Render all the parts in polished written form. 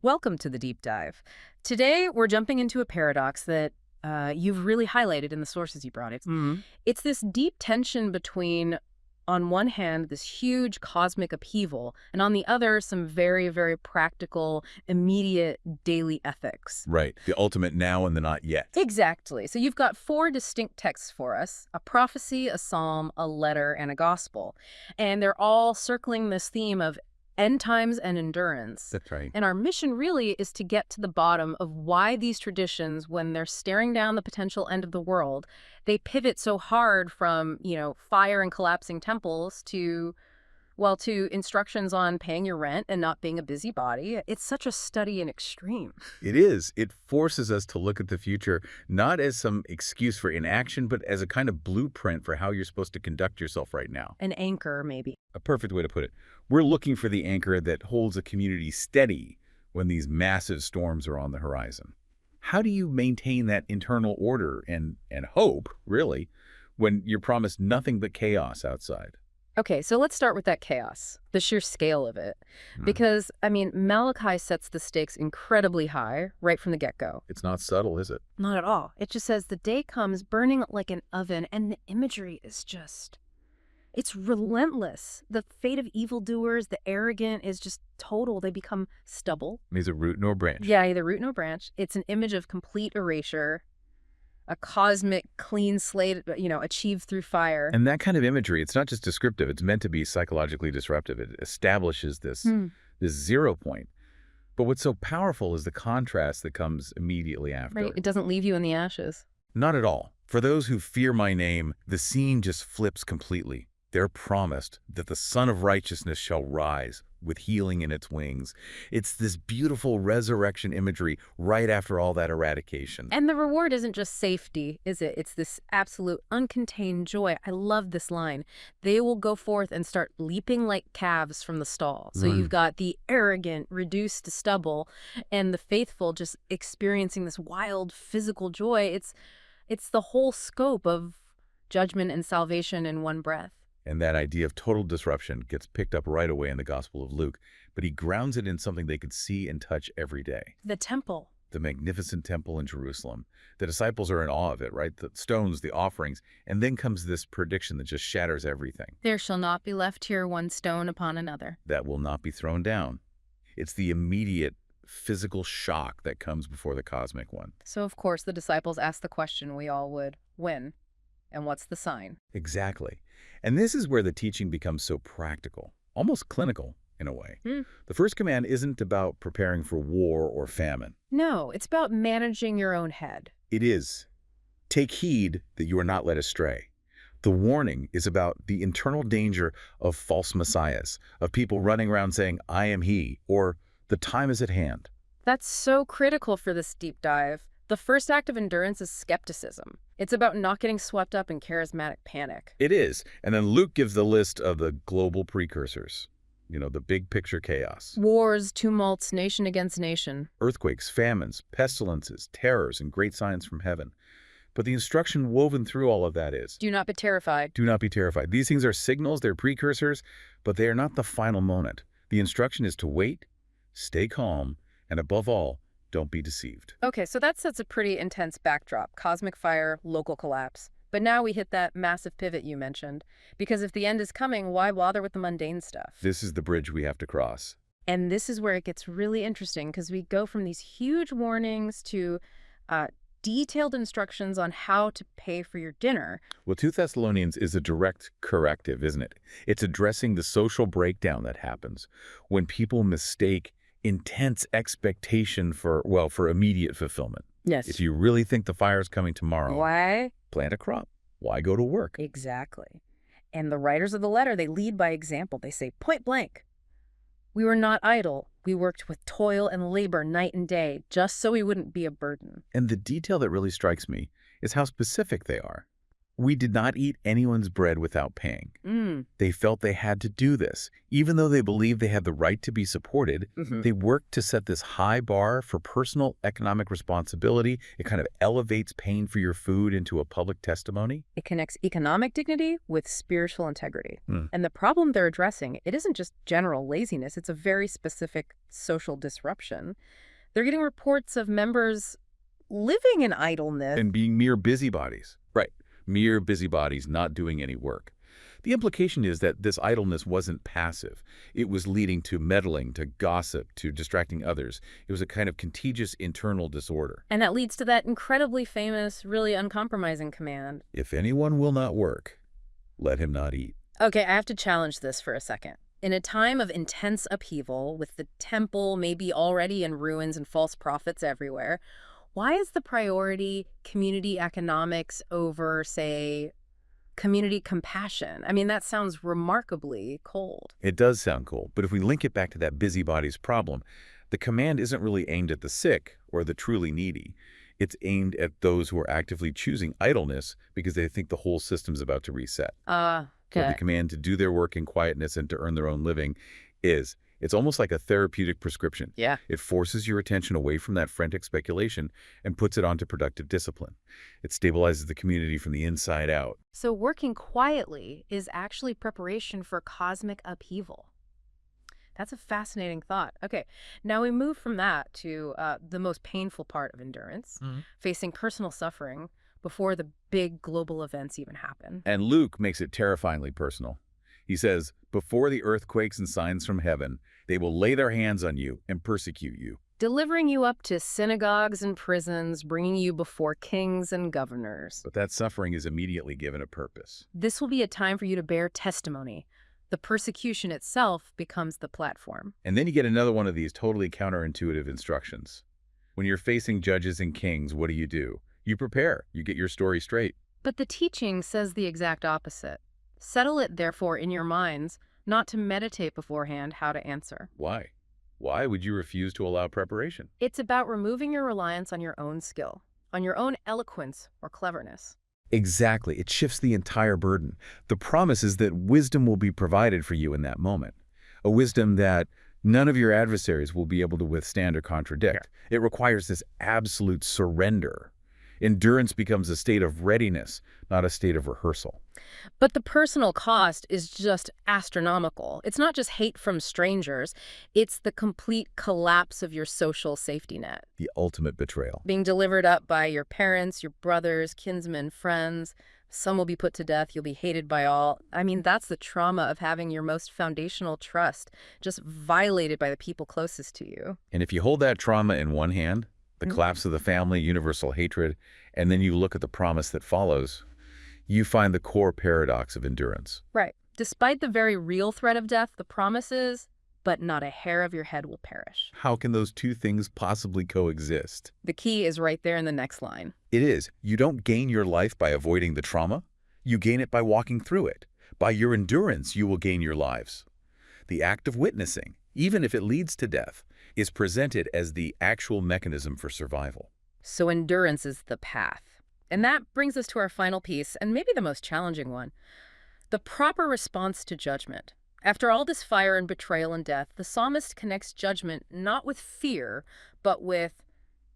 Welcome to the deep dive. Today, we're jumping into a paradox that you've really highlighted in the sources you brought. Mhm. It's this deep tension between, on one hand, this huge cosmic upheaval, and on the other, some very, very practical, immediate daily ethics. Right. The ultimate now and the not yet. Exactly. So you've got four distinct texts for us: a prophecy, a psalm, a letter, and a gospel. And they're all circling this theme of end times and endurance. That's right. And our mission really is to get to the bottom of why these traditions, when they're staring down the potential end of the world, they pivot so hard from, fire and collapsing temples to, well, to instructions on paying your rent and not being a busybody. It's such a study in extreme. It is. It forces us to look at the future not as some excuse for inaction, but as a kind of blueprint for how you're supposed to conduct yourself right now. An anchor, maybe. A perfect way to put it. We're looking for the anchor that holds a community steady when these massive storms are on the horizon. How do you maintain that internal order and hope, really, when you're promised nothing but chaos outside? Okay, so let's start with that chaos, the sheer scale of it. Because, Malachi sets the stakes incredibly high right from the get-go. It's not subtle, is it? Not at all. It just says the day comes burning like an oven, and the imagery is just, it's relentless. The fate of evildoers, the arrogant is just total. They become stubble. Neither root nor branch. Yeah, either root nor branch. It's an image of complete erasure, a cosmic clean slate, achieved through fire. And that kind of imagery, it's not just descriptive, it's meant to be psychologically disruptive. It establishes this 0 point. But what's so powerful is the contrast that comes immediately after. Right, it doesn't leave you in the ashes. Not at all. For those who fear my name, the scene just flips completely. They're promised that the Son of Righteousness shall rise with healing in its wings. It's this beautiful resurrection imagery right after all that eradication. And the reward isn't just safety, is it? It's this absolute uncontained joy. I love this line. They will go forth and start leaping like calves from the stall. So you've got the arrogant reduced to stubble and the faithful just experiencing this wild physical joy. It's the whole scope of judgment and salvation in one breath. And that idea of total disruption gets picked up right away in the Gospel of Luke, but he grounds it in something they could see and touch every day. The temple. The magnificent temple in Jerusalem. The disciples are in awe of it, right? The stones, the offerings, and then comes this prediction that just shatters everything. There shall not be left here one stone upon another. That will not be thrown down. It's the immediate physical shock that comes before the cosmic one. So, of course, the disciples asked the question we all would: when? And what's the sign? Exactly. And this is where the teaching becomes so practical, almost clinical in a way. The first command isn't about preparing for war or famine. No, it's about managing your own head. It is. Take heed that you are not led astray. The warning is about the internal danger of false messiahs, of people running around saying, I am he, or the time is at hand. That's so critical for this deep dive. The first act of endurance is skepticism. It's about not getting swept up in charismatic panic. It is. And then Luke gives the list of the global precursors, the big picture chaos. Wars, tumults, nation against nation. Earthquakes, famines, pestilences, terrors, and great signs from heaven. But the instruction woven through all of that is, Do not be terrified. do not be terrified. These things are signals, they're precursors, but they are not the final moment. The instruction is to wait, stay calm, and above all, don't be deceived. Okay, so that sets a pretty intense backdrop. Cosmic fire, local collapse. But now we hit that massive pivot you mentioned. Because if the end is coming, why bother with the mundane stuff? This is the bridge we have to cross. And this is where it gets really interesting, because we go from these huge warnings to detailed instructions on how to pay for your dinner. Well, 2 Thessalonians is a direct corrective, isn't it? It's addressing the social breakdown that happens when people mistake intense expectation for immediate fulfillment. Yes. If you really think the fire is coming tomorrow, Why? plant a crop. Why go to work? Exactly. And the writers of the letter, they lead by example. They say point blank, we were not idle. We worked with toil and labor night and day, just so we wouldn't be a burden. And the detail that really strikes me is how specific they are. We did not eat anyone's bread without paying. Mm. They felt they had to do this. Even though they believed they had the right to be supported, they worked to set this high bar for personal economic responsibility. It kind of elevates paying for your food into a public testimony. It connects economic dignity with spiritual integrity. Mm. And the problem they're addressing, it isn't just general laziness, it's a very specific social disruption. They're getting reports of members living in idleness. And being mere busybodies. Right. Mere busybodies not doing any work. The implication is that this idleness wasn't passive. It was leading to meddling, to gossip, to distracting others. It was a kind of contagious internal disorder. And that leads to that incredibly famous, really uncompromising command. If anyone will not work, let him not eat. Okay, I have to challenge this for a second. In a time of intense upheaval, with the temple maybe already in ruins and false prophets everywhere, why is the priority community economics over, say, community compassion? I mean, that sounds remarkably cold. It does sound cool, but if we link it back to that busybodies problem, the command isn't really aimed at the sick or the truly needy. It's aimed at those who are actively choosing idleness because they think the whole system's about to reset. So the Good. command to do their work in quietness and to earn their own living it's almost like a therapeutic prescription. Yeah. It forces your attention away from that frantic speculation and puts it onto productive discipline. It stabilizes the community from the inside out. So working quietly is actually preparation for cosmic upheaval. That's a fascinating thought. Okay, now we move from that to the most painful part of endurance, facing personal suffering before the big global events even happen. And Luke makes it terrifyingly personal. He says, before the earthquakes and signs from heaven, they will lay their hands on you and persecute you. Delivering you up to synagogues and prisons, bringing you before kings and governors. But that suffering is immediately given a purpose. This will be a time for you to bear testimony. The persecution itself becomes the platform. And then you get another one of these totally counterintuitive instructions. When you're facing judges and kings, what do? You prepare. You get your story straight. But the teaching says the exact opposite. Settle it, therefore, in your minds, not to meditate beforehand how to answer. Why? Why would you refuse to allow preparation? It's about removing your reliance on your own skill, on your own eloquence or cleverness. Exactly. It shifts the entire burden. The promise is that wisdom will be provided for you in that moment. A wisdom that none of your adversaries will be able to withstand or contradict. It requires this absolute surrender. Endurance becomes a state of readiness, not a state of rehearsal. But the personal cost is just astronomical. It's not just hate from strangers. It's the complete collapse of your social safety net. The ultimate betrayal. Being delivered up by your parents, your brothers, kinsmen, friends. Some will be put to death. You'll be hated by all. I mean, that's the trauma of having your most foundational trust just violated by the people closest to you. And if you hold that trauma in one hand, the collapse of the family, universal hatred, and then you look at the promise that follows, you find the core paradox of endurance. Right. Despite the very real threat of death, the promise is, but not a hair of your head will perish. How can those two things possibly coexist? The key is right there in the next line. It is. You don't gain your life by avoiding the trauma. You gain it by walking through it. By your endurance, you will gain your lives. The act of witnessing, even if it leads to death, is presented as the actual mechanism for survival. So endurance is the path. And that brings us to our final piece, and maybe the most challenging one. The proper response to judgment. After all this fire and betrayal and death, the psalmist connects judgment not with fear, but with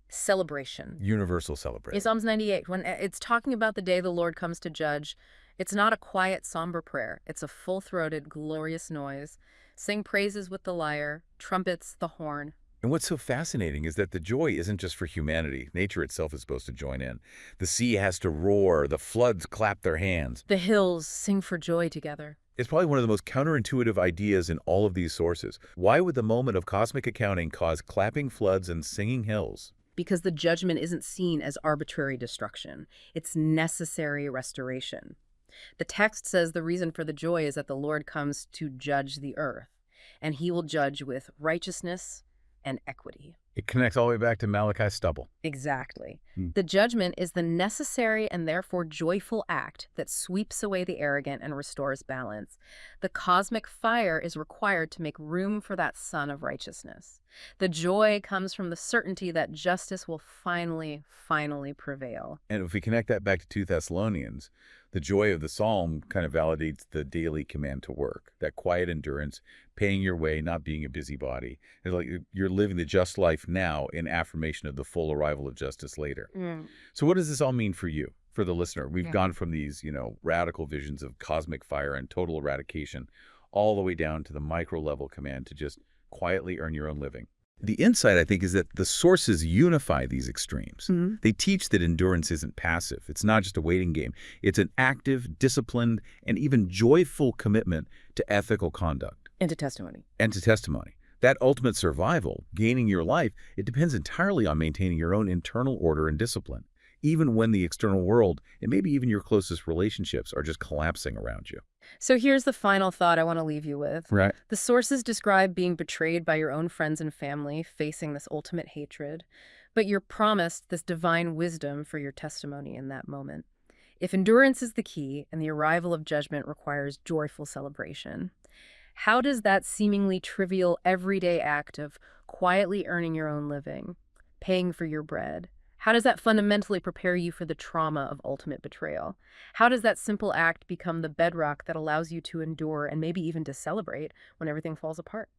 celebration. Universal celebration. In Psalms 98, when it's talking about the day the Lord comes to judge, it's not a quiet, somber prayer. It's a full-throated, glorious noise. Sing praises with the lyre, trumpets, the horn. And what's so fascinating is that the joy isn't just for humanity. Nature itself is supposed to join in. The sea has to roar, the floods clap their hands. The hills sing for joy together. It's probably one of the most counterintuitive ideas in all of these sources. Why would the moment of cosmic accounting cause clapping floods and singing hills? Because the judgment isn't seen as arbitrary destruction. It's necessary restoration. The text says the reason for the joy is that the Lord comes to judge the earth, and he will judge with righteousness and equity. It connects all the way back to Malachi's stubble. Exactly. The judgment is the necessary and therefore joyful act that sweeps away the arrogant and restores balance. The cosmic fire is required to make room for that sun of righteousness. The joy comes from the certainty that justice will finally prevail. And if we connect that back to 2 Thessalonians, The joy of the psalm kind of validates the daily command to work, that quiet endurance, paying your way, not being a busybody. It's like you're living the just life now in affirmation of the full arrival of justice later. Mm. So what does this all mean for you, for the listener? We've Yeah. gone from these, radical visions of cosmic fire and total eradication all the way down to the micro level command to just quietly earn your own living. The insight, I think, is that the sources unify these extremes. Mm-hmm. They teach that endurance isn't passive. It's not just a waiting game. It's an active, disciplined, and even joyful commitment to ethical conduct. Into testimony. And to testimony. That ultimate survival, gaining your life, it depends entirely on maintaining your own internal order and discipline, even when the external world, and maybe even your closest relationships, are just collapsing around you. So here's the final thought I want to leave you with. Right. The sources describe being betrayed by your own friends and family, facing this ultimate hatred, but you're promised this divine wisdom for your testimony in that moment. If endurance is the key and the arrival of judgment requires joyful celebration, how does that seemingly trivial everyday act of quietly earning your own living, paying for your bread, how does that fundamentally prepare you for the trauma of ultimate betrayal? How does that simple act become the bedrock that allows you to endure and maybe even to celebrate when everything falls apart?